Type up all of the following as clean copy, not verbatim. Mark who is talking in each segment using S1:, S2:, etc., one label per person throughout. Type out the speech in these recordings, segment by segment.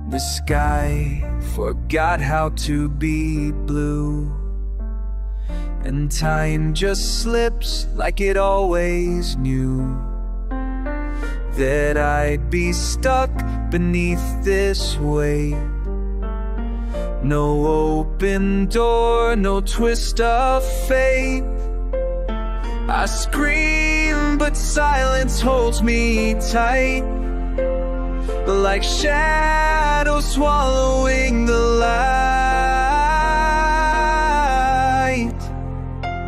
S1: The sky forgot how to be blue, and time just slips like it always knew that I'd be stuck beneath this weight. No open door, no twist of fate. I scream, but silence holds me tight, like shadows swallowing the light.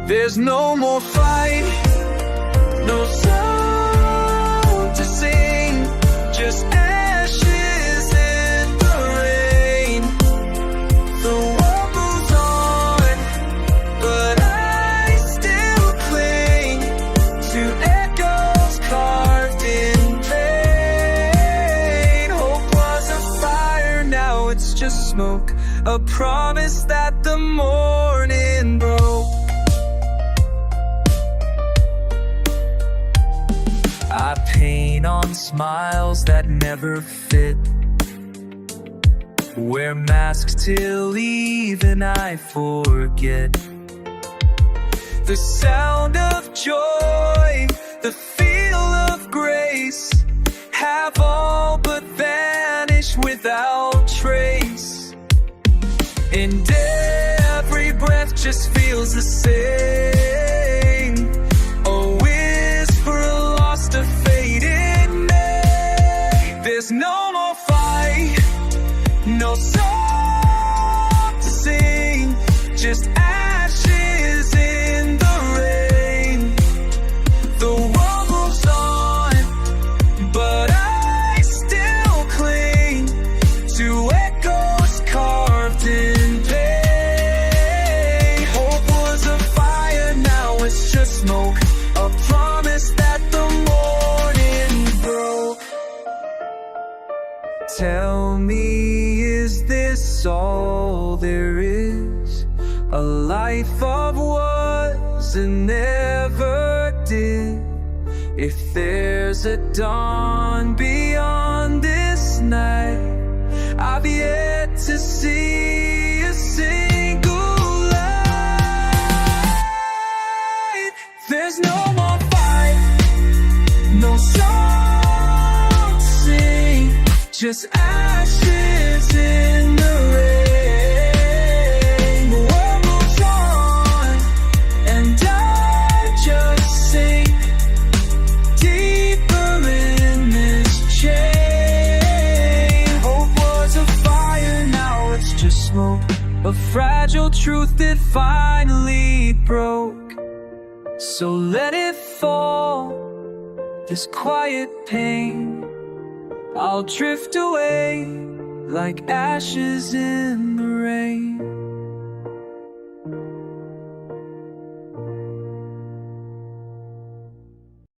S1: There's no more fight, no song to sing, just ashes in the rain. The world moves on, but I still cling to echoes carved in pain. Hope was a fire, now it's just smoke, a promise that the morning broke. I paint on smiles that never fit, wear masks till even I forget the sound of joy, the feel of grace, have all but vanished without trace. And every breath just feels the same, a whisper lost, a fading name. There's no more fight, no song to sing, just ashes in the rain. The world moves on, but I still cling to echoes carved in pain. Hope was a fire, now it's just smoke, a promise that the morning broke. Tell me, is this all there is? A life of was and never did. If there's a dawn beyond this night, I've yet to see a single light. There's no more fight, no song to sing, just ashes in the rain. The world moves on, and I just sink deeper in this chain. Hope was a fire, now it's just smoke, a fragile truth that finally broke. So let it fall, this quiet pain. I'll drift away like ashes in the rain.